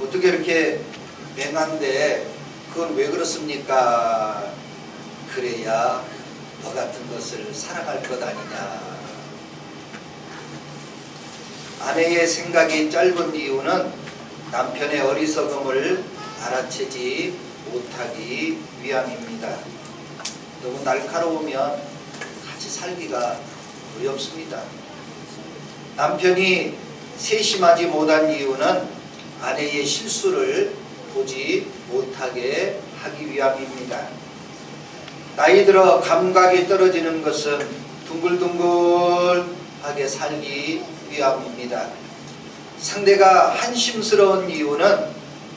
어떻게 이렇게 맹한데 그건 왜 그렇습니까? 그래야 너 같은 것을 사랑할 것 아니냐. 아내의 생각이 짧은 이유는 남편의 어리석음을 알아채지 못하기 위함입니다. 너무 날카로우면 같이 살기가 어렵습니다. 남편이 세심하지 못한 이유는 아내의 실수를 보지 못하게 하기 위함입니다. 나이 들어 감각이 떨어지는 것은 둥글둥글하게 살기 위함입니다. 상대가 한심스러운 이유는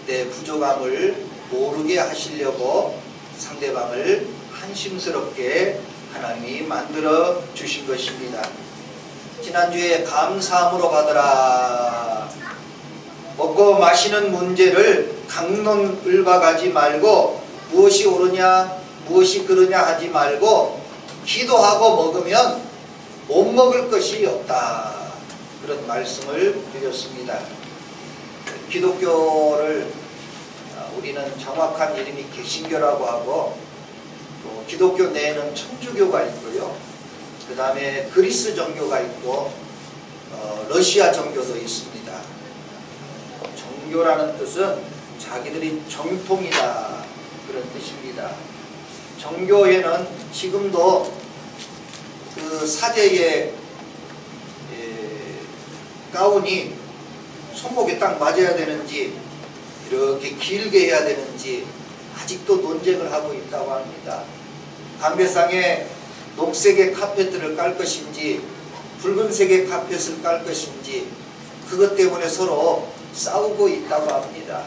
내 부족함을 모르게 하시려고 상대방을 한심스럽게 하나님이 만들어 주신 것입니다. 지난주에 감사함으로 받으라. 먹고 마시는 문제를 강론을박하지 말고 무엇이 옳으냐 무엇이 그르냐 하지 말고 기도하고 먹으면 못 먹을 것이 없다. 그런 말씀을 드렸습니다. 기독교를 우리는 정확한 이름이 개신교라고 하고 또 기독교 내에는 천주교가 있고요. 그 다음에 그리스 정교가 있고 러시아 정교도 있습니다. 정교라는 뜻은 자기들이 정통이다 그런 뜻입니다. 정교에는 지금도 그 사제의 가운이 손목에 딱 맞아야 되는지 이렇게 길게 해야 되는지 아직도 논쟁을 하고 있다고 합니다. 강배상에 녹색의 카펫을 깔 것인지 붉은색의 카펫을 깔 것인지 그것 때문에 서로 싸우고 있다고 합니다.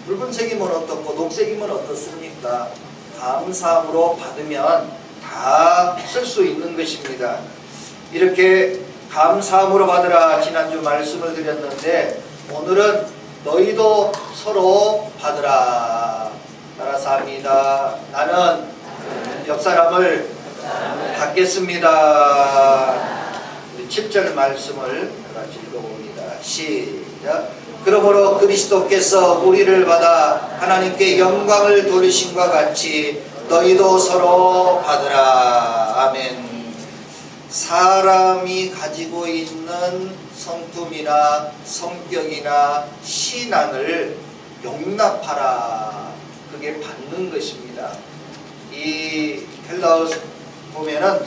붉은색이면 어떻고 녹색이면 어떻습니까? 감사함으로 받으면 다 쓸 수 있는 것입니다. 이렇게 감사함으로 받으라 지난주 말씀을 드렸는데 오늘은 너희도 서로 받으라. 따라서 합니다. 나는 옆 사람을 받겠습니다. 7절 말씀을 같이 읽어봅니다. 시작. 그러므로 그리스도께서 우리를 받아 하나님께 영광을 돌리심과 같이 너희도 서로 받으라. 아멘. 사람이 가지고 있는 성품이나 성격이나 신앙을 용납하라. 그게 받는 것입니다. 이 헬라어 보면은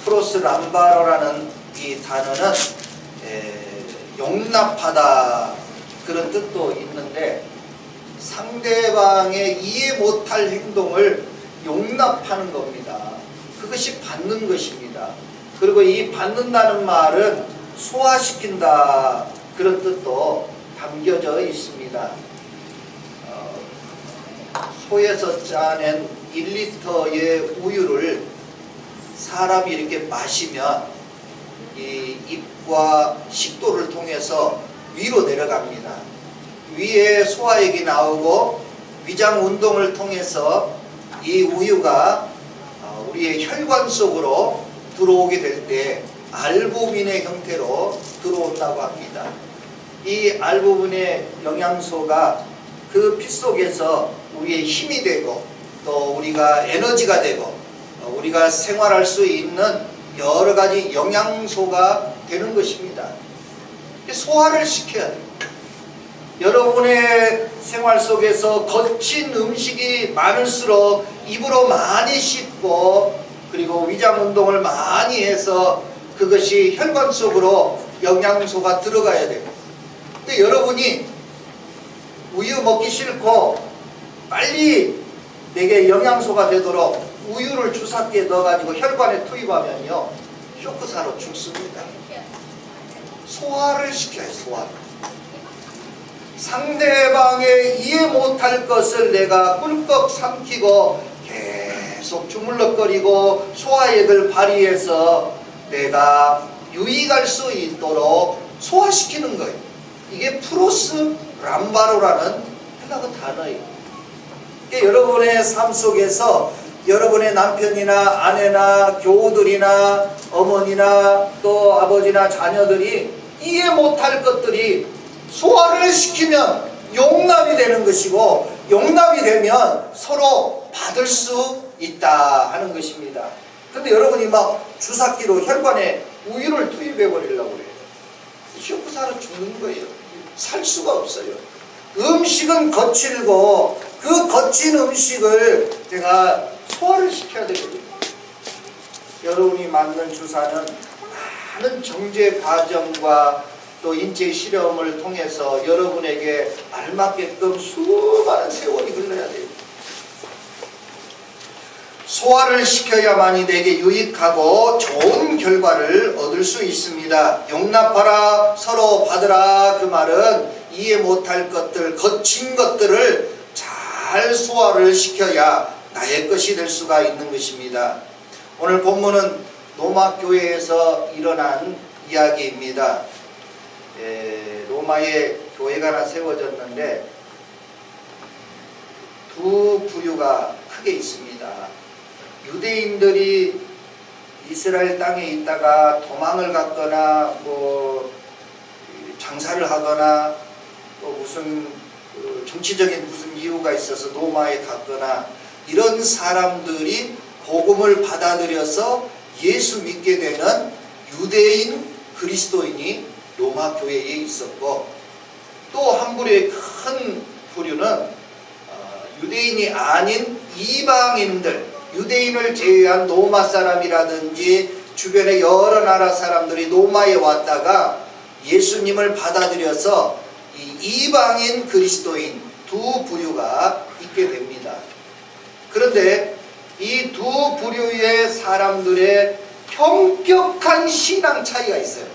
프로스 람바로라는 이 단어는 용납하다 그런 뜻도 있는데 상대방의 이해 못할 행동을 용납하는 겁니다. 그것이 받는 것입니다. 그리고 이 받는다는 말은 소화시킨다 그런 뜻도 담겨져 있습니다. 소에서 짜낸 1리터의 우유를 사람이 이렇게 마시면 이 입과 식도를 통해서 위로 내려갑니다. 위에 소화액이 나오고 위장 운동을 통해서 이 우유가 우리의 혈관 속으로 들어오게 될 때 알부민의 형태로 들어온다고 합니다. 이 알부민의 영양소가 그 피 속에서 우리의 힘이 되고 또 우리가 에너지가 되고 우리가 생활할 수 있는 여러 가지 영양소가 되는 것입니다. 소화를 시켜야 돼요. 여러분의 생활 속에서 거친 음식이 많을수록 입으로 많이 씹고 그리고 위장 운동을 많이 해서 그것이 혈관 속으로 영양소가 들어가야 돼요. 근데 여러분이 우유 먹기 싫고 빨리 내게 영양소가 되도록 우유를 주사기에 넣어가지고 혈관에 투입하면요 쇼크사로 죽습니다. 소화를 시켜요. 소화를. 상대방의 이해 못할 것을 내가 꿀꺽 삼키고 계속 주물럭거리고 소화액을 발휘해서 내가 유익할 수 있도록 소화시키는 거예요. 이게 프로스 람바로라는 헬라어 단어예요. 여러분의 삶 속에서 여러분의 남편이나 아내나 교우들이나 어머니나 또 아버지나 자녀들이 이해 못할 것들이 소화를 시키면 용납이 되는 것이고, 용납이 되면 서로 받을 수 있다 하는 것입니다. 근데 여러분이 막 주사기로 혈관에 우유를 투입해 버리려고 그래요. 쉬고 살아 죽는 거예요. 살 수가 없어요. 음식은 거칠고 그 거친 음식을 제가 소화를 시켜야 되거든요. 여러분이 맞는 주사는 많은 정제 과정과 또 인체 실험을 통해서 여러분에게 알맞게끔 수많은 세월이 흘러야 돼요. 소화를 시켜야만이 내게 유익하고 좋은 결과를 얻을 수 있습니다. 용납하라, 서로 받으라. 그 말은 이해 못할 것들, 거친 것들을 잘 소화를 시켜야 나의 것이 될 수가 있는 것입니다. 오늘 본문은 로마 교회에서 일어난 이야기입니다. 로마에 교회가 하나 세워졌는데 두 부류가 크게 있습니다. 유대인들이 이스라엘 땅에 있다가 도망을 갔거나 뭐 장사를 하거나 또 무슨 정치적인 무슨 이유가 있어서 로마에 갔거나 이런 사람들이 복음을 받아들여서 예수 믿게 되는 유대인 그리스도인이 로마 교회에 있었고, 또 한 부류의 큰 부류는 유대인이 아닌 이방인들, 유대인을 제외한 로마 사람이라든지 주변의 여러 나라 사람들이 로마에 왔다가 예수님을 받아들여서 이 이방인 그리스도인 두 부류가 있게 됩니다. 그런데 이 두 부류의 사람들의 현격한 신앙 차이가 있어요.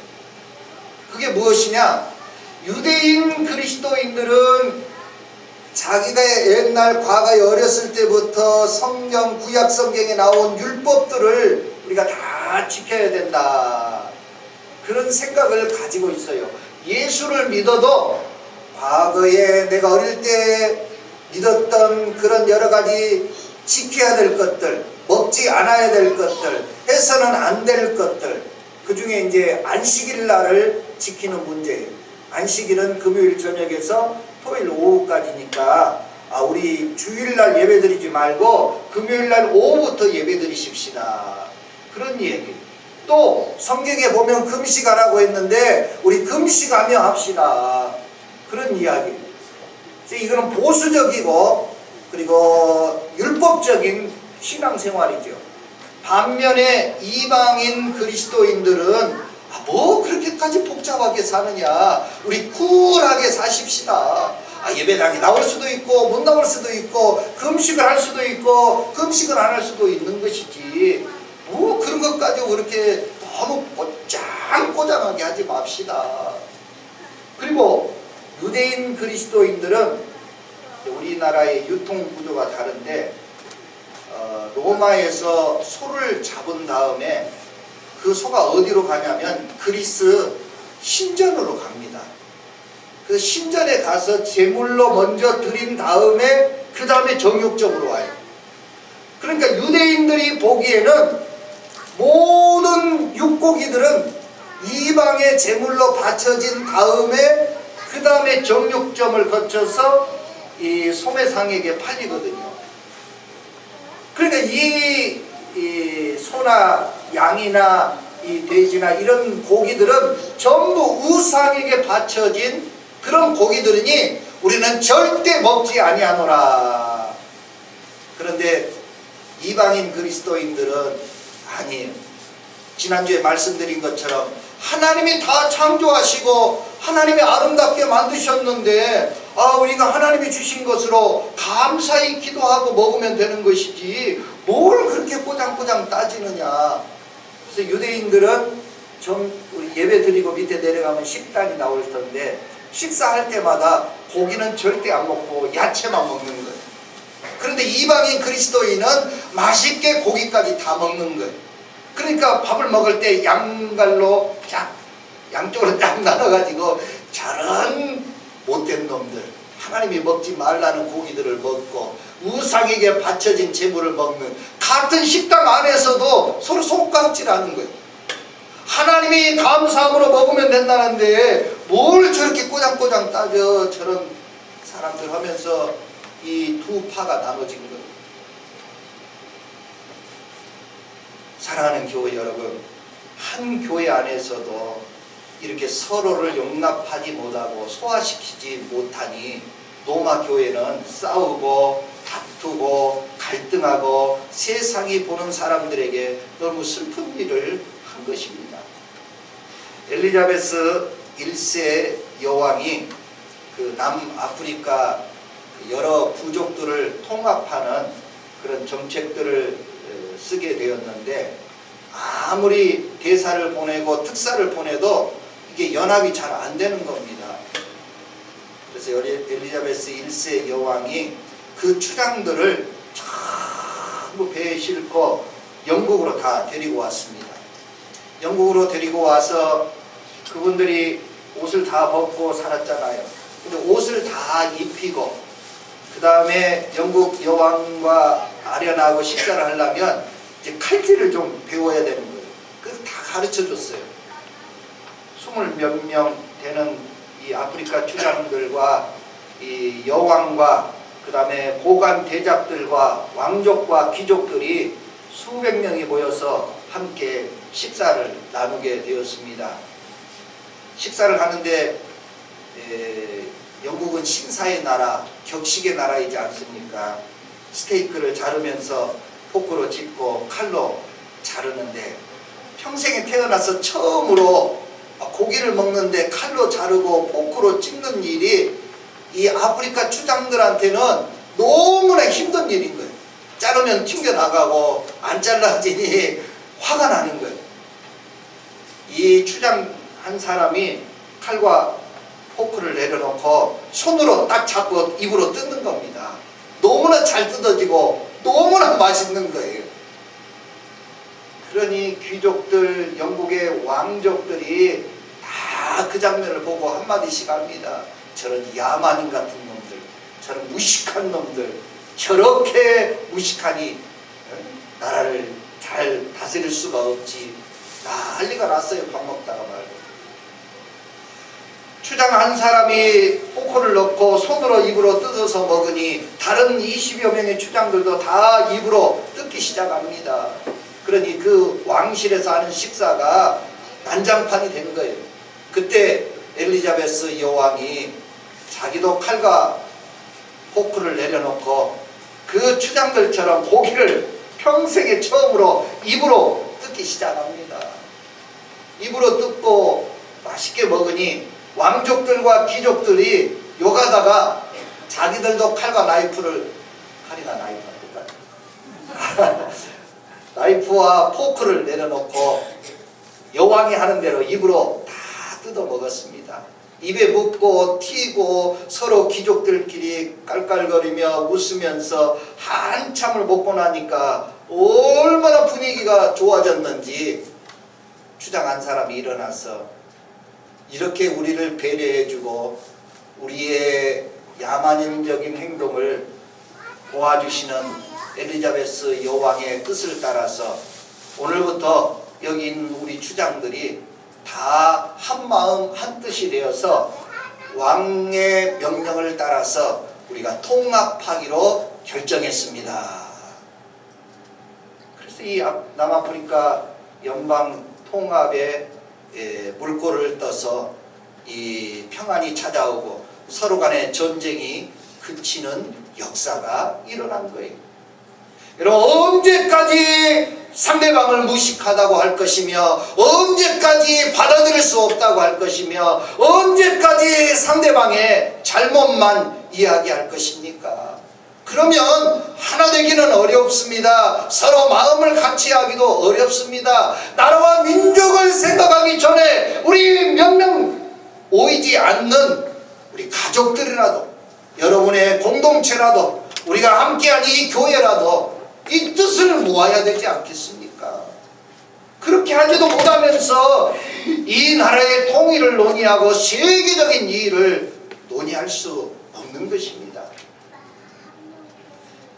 그게 무엇이냐? 유대인 그리스도인들은 자기가 옛날 과거에 어렸을 때부터 성경, 구약 성경에 나온 율법들을 우리가 다 지켜야 된다, 그런 생각을 가지고 있어요. 예수를 믿어도 과거에 내가 어릴 때 믿었던 그런 여러 가지 지켜야 될 것들, 먹지 않아야 될 것들, 해서는 안 될 것들, 그 중에 이제 안식일 날을 지키는 문제예요. 안식일은 금요일 저녁에서 토요일 오후까지니까 우리 주일날 예배드리지 말고 금요일날 오후부터 예배드리십시다, 그런 얘기. 또 성경에 보면 금식하라고 했는데 우리 금식하며 합시다, 그런 이야기. 이거는 보수적이고 그리고 율법적인 신앙생활이죠. 반면에 이방인 그리스도인들은 뭐 그렇게까지 복잡하게 사느냐, 우리 쿨하게 사십시다. 예배당에 나올 수도 있고 못 나올 수도 있고 금식을 할 수도 있고 금식을 안 할 수도 있는 것이지, 뭐 그런 것 가지고 그렇게 너무 꼬장꼬장하게 하지 맙시다. 그리고 유대인 그리스도인들은 우리나라의 유통구조가 다른데 로마에서 소를 잡은 다음에 그 소가 어디로 가냐면 그리스 신전으로 갑니다. 그 신전에 가서 제물로 먼저 드린 다음에 그 다음에 정육점으로 와요. 그러니까 유대인들이 보기에는 모든 육고기들은 이방의 제물로 바쳐진 다음에 그 다음에 정육점을 거쳐서 이 소매상에게 팔리거든요. 그러니까 이 소나 양이나 이 돼지나 이런 고기들은 전부 우상에게 바쳐진 그런 고기들이니 우리는 절대 먹지 아니하노라. 그런데 이방인 그리스도인들은 아니에요. 지난주에 말씀드린 것처럼 하나님이 다 창조하시고 하나님이 아름답게 만드셨는데 우리가 하나님이 주신 것으로 감사히 기도하고 먹으면 되는 것이지 뭘 그렇게 꼬장꼬장 따지느냐. 그래서 유대인들은 우리 예배 드리고 밑에 내려가면 식단이 나올 텐데 식사할 때마다 고기는 절대 안 먹고 야채만 먹는 거예요. 그런데 이방인 그리스도인은 맛있게 고기까지 다 먹는 거예요. 그러니까 밥을 먹을 때 양갈로 양쪽으로 딱 나눠가지고 저런 못된 놈들, 하나님이 먹지 말라는 고기들을 먹고 우상에게 바쳐진 제물을 먹는, 같은 식당 안에서도 서로 손가락질하는 거예요. 하나님이 감사함으로 먹으면 된다는데 뭘 저렇게 꼬장꼬장 따져, 저런 사람들 하면서 이 두 파가 나눠진 거예요. 사랑하는 교회 여러분, 한 교회 안에서도 이렇게 서로를 용납하지 못하고 소화시키지 못하니 로마 교회는 싸우고 다투고 갈등하고 세상이 보는 사람들에게 너무 슬픈 일을 한 것입니다. 엘리자베스 1세 여왕이 그 남아프리카 여러 부족들을 통합하는 그런 정책들을 쓰게 되었는데, 아무리 대사를 보내고 특사를 보내도 이게 연합이 잘 안 되는 겁니다. 그래서 엘리자베스 1세 여왕이 그 추장들을 전부 배에 싣고 영국으로 다 데리고 왔습니다. 영국으로 데리고 와서 그분들이 옷을 다 벗고 살았잖아요. 근데 옷을 다 입히고 그 다음에 영국 여왕과 아련하고 식사를 하려면 이제 칼질을 좀 배워야 되는 거예요. 그래서 다 가르쳐 줬어요. 20몇 명 되는 이 아프리카 추장들과 이 여왕과 그 다음에 고관 대작들과 왕족과 귀족들이 수백 명이 모여서 함께 식사를 나누게 되었습니다. 식사를 하는데 영국은 신사의 나라, 격식의 나라이지 않습니까? 스테이크를 자르면서 포크로 짚고 칼로 자르는데, 평생에 태어나서 처음으로 고기를 먹는데 칼로 자르고 포크로 찝는 일이 이 아프리카 추장들한테는 너무나 힘든 일인 거예요. 자르면 튕겨나가고 안 잘라지니 화가 나는 거예요. 이 추장 한 사람이 칼과 포크를 내려놓고 손으로 딱 잡고 입으로 뜯는 겁니다. 너무나 잘 뜯어지고 너무나 맛있는 거예요. 그러니 귀족들, 영국의 왕족들이 다 그 장면을 보고 한마디씩 합니다. 저런 야만인 같은 놈들, 저런 무식한 놈들, 저렇게 무식하니 나라를 잘 다스릴 수가 없지. 난리가 났어요. 밥 먹다가 말고. 추장 한 사람이 포크를 넣고 손으로 입으로 뜯어서 먹으니 다른 20여 명의 추장들도 다 입으로 뜯기 시작합니다. 그러니 그 왕실에서 하는 식사가 난장판이 된 거예요. 그때 엘리자베스 여왕이 자기도 칼과 포크를 내려놓고 그 추장들처럼 고기를 평생에 처음으로 입으로 뜯기 시작합니다. 입으로 뜯고 맛있게 먹으니 왕족들과 귀족들이 욕하다가 자기들도 칼과 나이프를, 칼이나 나이프가 똑같아. 나이프와 포크를 내려놓고 여왕이 하는 대로 입으로 다 뜯어 먹었습니다. 입에 묻고 튀고 서로 귀족들끼리 깔깔거리며 웃으면서 한참을 먹고 나니까 얼마나 분위기가 좋아졌는지 추장 한 사람이 일어나서 이렇게 우리를 배려해주고 우리의 야만인적인 행동을 도와주시는 엘리자베스 여왕의 뜻을 따라서 오늘부터 여기 있는 우리 추장들이 다 한마음 한뜻이 되어서 왕의 명령을 따라서 우리가 통합하기로 결정했습니다. 그래서 이 남아프리카 연방 통합에 물꼬를 떠서 이 평안이 찾아오고 서로 간의 전쟁이 그치는 역사가 일어난 거예요. 여러분, 언제까지 상대방을 무식하다고 할 것이며, 언제까지 받아들일 수 없다고 할 것이며, 언제까지 상대방의 잘못만 이야기할 것입니까? 그러면 하나 되기는 어렵습니다. 서로 마음을 같이 하기도 어렵습니다. 나라와 민족을 생각하기 전에 우리 명령 오이지 않는 우리 가족들이라도, 여러분의 공동체라도, 우리가 함께한 이 교회라도 이 뜻을 모아야 되지 않겠습니까? 그렇게 하지도 못하면서 이 나라의 통일을 논의하고 세계적인 일을 논의할 수 없는 것입니다.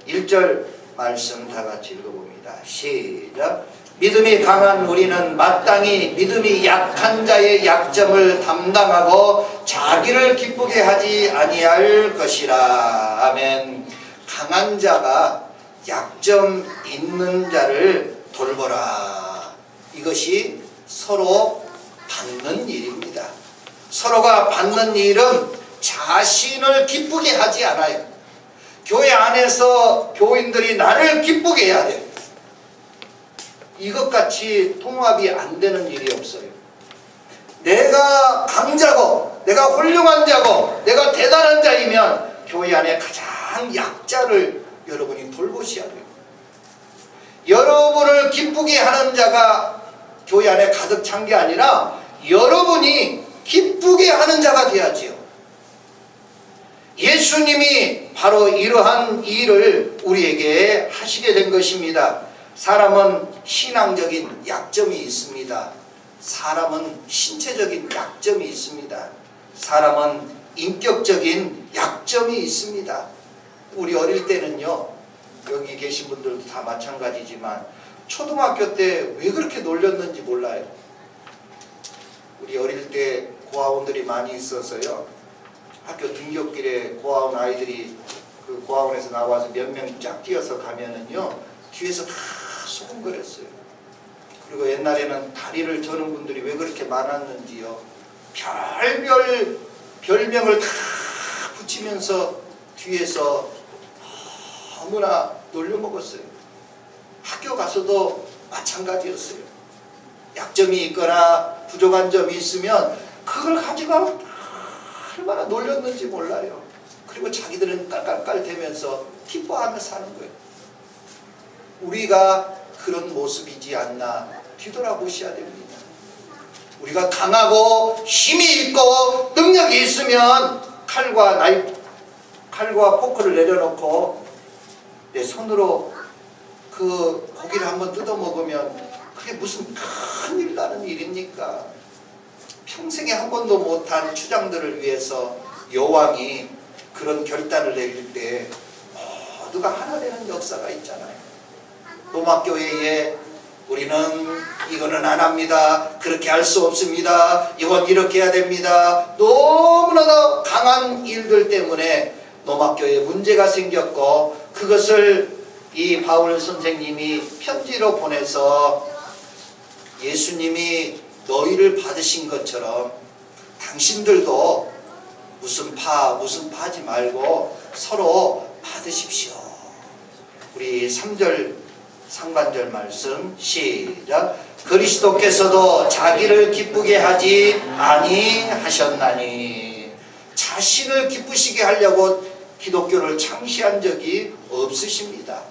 1절 말씀 다 같이 읽어봅니다. 시작. 믿음이 강한 우리는 마땅히 믿음이 약한 자의 약점을 담당하고 자기를 기쁘게 하지 아니할 것이라. 아멘. 강한 자가 약점 있는 자를 돌보라. 이것이 서로 받는 일입니다. 서로가 받는 일은 자신을 기쁘게 하지 않아요. 교회 안에서 교인들이 나를 기쁘게 해야 돼요. 이것같이 통합이 안 되는 일이 없어요. 내가 강자고 내가 훌륭한 자고 내가 대단한 자이면 교회 안에 가장 약자를 여러분이 돌보셔야 돼요. 여러분을 기쁘게 하는 자가 교회 안에 가득 찬 게 아니라 여러분이 기쁘게 하는 자가 돼야지요. 예수님이 바로 이러한 일을 우리에게 하시게 된 것입니다. 사람은 신앙적인 약점이 있습니다. 사람은 신체적인 약점이 있습니다. 사람은 인격적인 약점이 있습니다. 우리 어릴 때는요, 여기 계신 분들도 다 마찬가지지만 초등학교 때 왜 그렇게 놀렸는지 몰라요. 우리 어릴 때 고아원들이 많이 있어서요, 학교 등굣길에 고아원 아이들이 그 고아원에서 나와서 몇 명 쫙 뛰어서 가면은요, 뒤에서 다 소곤거렸어요. 그리고 옛날에는 다리를 저는 분들이 왜 그렇게 많았는지요, 별별 별명을 다 붙이면서 뒤에서 너무나 놀려먹었어요. 학교 가서도 마찬가지였어요. 약점이 있거나 부족한 점이 있으면 그걸 가지고 얼마나 놀렸는지 몰라요. 그리고 자기들은 깔깔깔대면서 기뻐하며 사는 거예요. 우리가 그런 모습이지 않나 뒤돌아보셔야 됩니다. 우리가 강하고 힘이 있고 능력이 있으면 칼과 포크를 내려놓고 내 손으로 그 고기를 한번 뜯어 먹으면 그게 무슨 큰일 나는 일입니까? 평생에 한 번도 못한 추장들을 위해서 여왕이 그런 결단을 내릴 때 모두가 하나 되는 역사가 있잖아요. 로마교회에 우리는 이거는 안 합니다. 그렇게 할 수 없습니다. 이건 이렇게 해야 됩니다. 너무나도 강한 일들 때문에 로마교회에 문제가 생겼고, 그것을 이 바울 선생님이 편지로 보내서 예수님이 너희를 받으신 것처럼 당신들도 무슨 파지 말고 서로 받으십시오. 우리 3절 상반절 말씀 시작. 그리스도께서도 자기를 기쁘게 하지 아니하셨나니. 자신을 기쁘시게 하려고 기독교를 창시한 적이 없으십니다.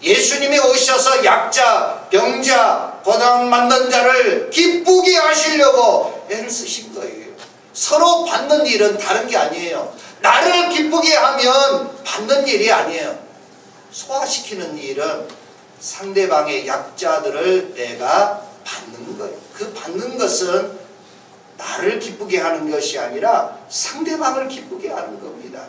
예수님이 오셔서 약자, 병자, 고난 받는 자를 기쁘게 하시려고 애를 쓰신 거예요. 서로 받는 일은 다른 게 아니에요. 나를 기쁘게 하면 받는 일이 아니에요. 소화시키는 일은 상대방의 약자들을 내가 받는 거예요. 그 받는 것은 나를 기쁘게 하는 것이 아니라 상대방을 기쁘게 하는 겁니다.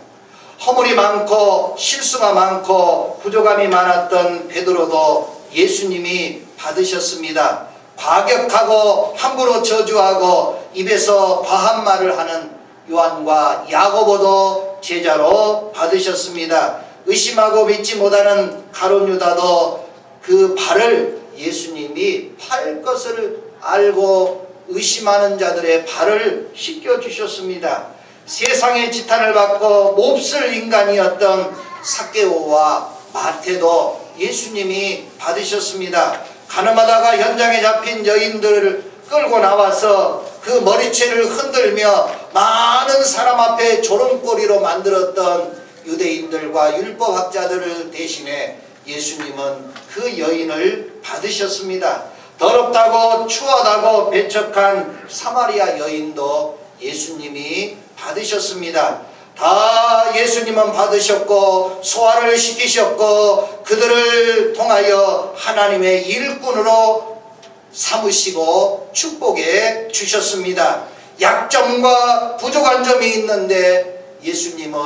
허물이 많고 실수가 많고 부족함이 많았던 베드로도 예수님이 받으셨습니다. 과격하고 함부로 저주하고 입에서 과한 말을 하는 요한과 야고보도 제자로 받으셨습니다. 의심하고 믿지 못하는 가룟 유다도 그 발을 예수님이 팔 것을 알고 의심하는 자들의 발을 씻겨주셨습니다. 세상의 지탄을 받고 몹쓸 인간이었던 삭개오와 마태도 예수님이 받으셨습니다. 가늠하다가 현장에 잡힌 여인들을 끌고 나와서 그 머리채를 흔들며 많은 사람 앞에 조롱거리로 만들었던 유대인들과 율법학자들을 대신해 예수님은 그 여인을 받으셨습니다. 더럽다고 추하다고 배척한 사마리아 여인도 예수님이 받으셨습니다. 다 예수님은 받으셨고 소화를 시키셨고 그들을 통하여 하나님의 일꾼으로 삼으시고 축복해 주셨습니다. 약점과 부족한 점이 있는데 예수님은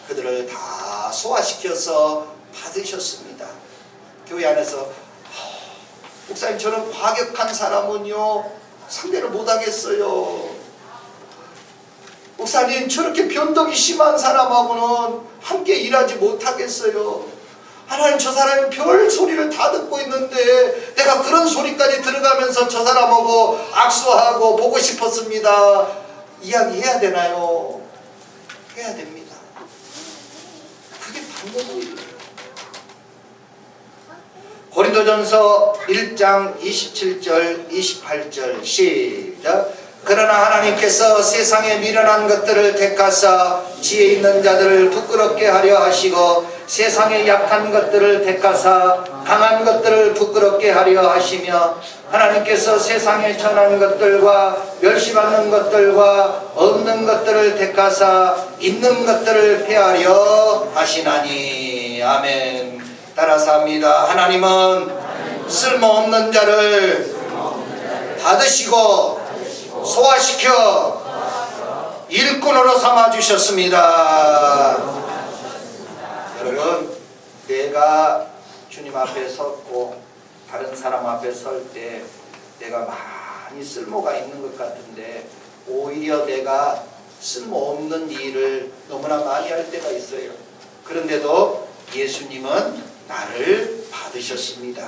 그들을 다 소화시켜서 받으셨습니다. 교회 안에서 목사님, 저는 과격한 사람은요 상대를 못하겠어요. 목사님, 저렇게 변덕이 심한 사람하고는 함께 일하지 못하겠어요. 하나님, 저 사람이 별 소리를 다 듣고 있는데 내가 그런 소리까지 들어가면서 저 사람하고 악수하고 보고 싶었습니다. 이야기해야 되나요? 해야 됩니다. 그게 방법이에요. 고린도전서 1장 27절 28절 시작. 그러나 하나님께서 세상에 미련한 것들을 택하사 지혜 있는 자들을 부끄럽게 하려 하시고 세상에 약한 것들을 택하사 강한 것들을 부끄럽게 하려 하시며 하나님께서 세상에 천한 것들과 멸시받는 것들과 없는 것들을 택하사 있는 것들을 폐하려 하시나니. 아멘. 따라서 합니다. 하나님은 쓸모없는 자를 받으시고 소화시켜 일꾼으로 삼아주셨습니다. 여러분, 내가 주님 앞에 섰고 다른 사람 앞에 설 때 내가 많이 쓸모가 있는 것 같은데 오히려 내가 쓸모없는 일을 너무나 많이 할 때가 있어요. 그런데도 예수님은 나를 받으셨습니다.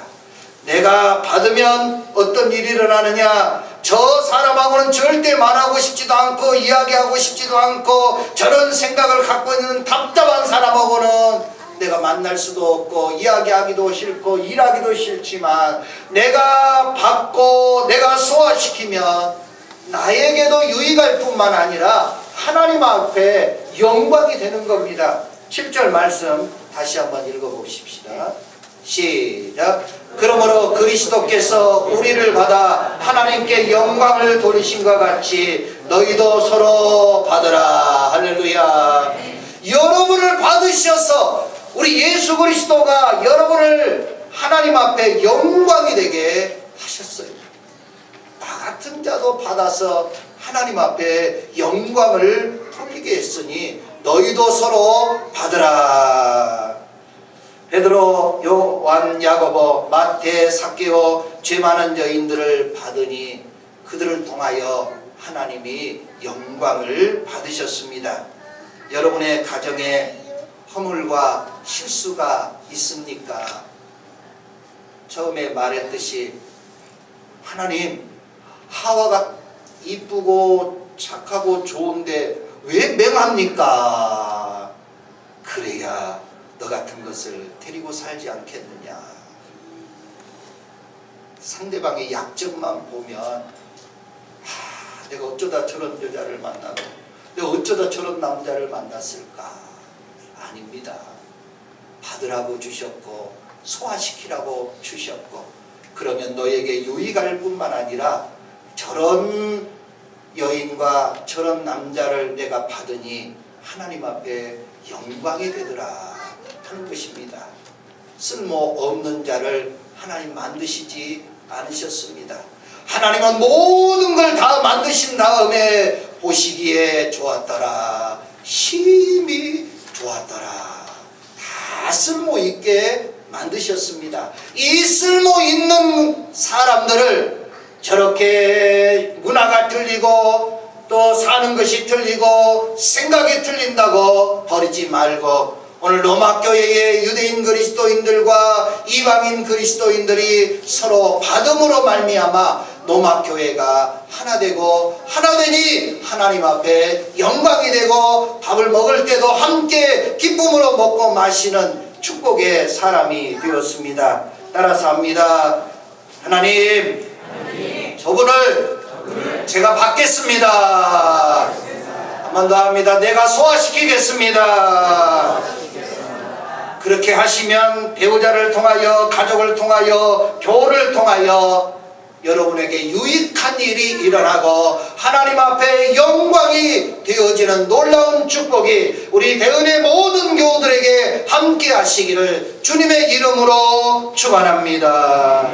내가 받으면 어떤 일이 일어나느냐? 저 사람하고는 절대 말하고 싶지도 않고 이야기하고 싶지도 않고 저런 생각을 갖고 있는 답답한 사람하고는 내가 만날 수도 없고 이야기하기도 싫고 일하기도 싫지만 내가 받고 내가 소화시키면 나에게도 유익할 뿐만 아니라 하나님 앞에 영광이 되는 겁니다. 7절 말씀 다시 한번 읽어보십시다. 시작. 그러므로 그리스도께서 우리를 받아 하나님께 영광을 돌리신 것 같이 너희도 서로 받으라. 할렐루야. 여러분을 받으셔서 우리 예수 그리스도가 여러분을 하나님 앞에 영광이 되게 하셨어요. 나 같은 자도 받아서 하나님 앞에 영광을 돌리게 했으니 너희도 서로 받으라. 베드로, 요한, 야고보, 마태, 삭개오 죄 많은 여인들을 받으니 그들을 통하여 하나님이 영광을 받으셨습니다. 여러분의 가정에 허물과 실수가 있습니까? 처음에 말했듯이 하나님, 하와가 이쁘고 착하고 좋은데 왜 맹합니까? 그래야 너 같은 것을 데리고 살지 않겠느냐. 상대방의 약점만 보면 내가 어쩌다 저런 여자를 만나고 내가 어쩌다 저런 남자를 만났을까. 아닙니다. 받으라고 주셨고 소화시키라고 주셨고 그러면 너에게 유익할 뿐만 아니라 저런 여인과 저런 남자를 내가 받으니 하나님 앞에 영광이 되더라 하는 것입니다. 쓸모없는 자를 하나님 만드시지 않으셨습니다. 하나님은 모든 걸 다 만드신 다음에 보시기에 좋았더라, 심히 좋았더라. 다 쓸모있게 만드셨습니다. 이 쓸모있는 사람들을 저렇게 문화가 틀리고 또 사는 것이 틀리고 생각이 틀린다고 버리지 말고 오늘 로마교회의 유대인 그리스도인들과 이방인 그리스도인들이 서로 받음으로 말미암아 로마교회가 하나 되고 하나 되니 하나님 앞에 영광이 되고 밥을 먹을 때도 함께 기쁨으로 먹고 마시는 축복의 사람이 되었습니다. 따라서 합니다. 하나님, 저분을 제가 받겠습니다. 한 번 더 합니다. 내가 소화시키겠습니다. 그렇게 하시면 배우자를 통하여 가족을 통하여 교회를 통하여 여러분에게 유익한 일이 일어나고 하나님 앞에 영광이 되어지는 놀라운 축복이 우리 대은의 모든 교우들에게 함께 하시기를 주님의 이름으로 축원합니다.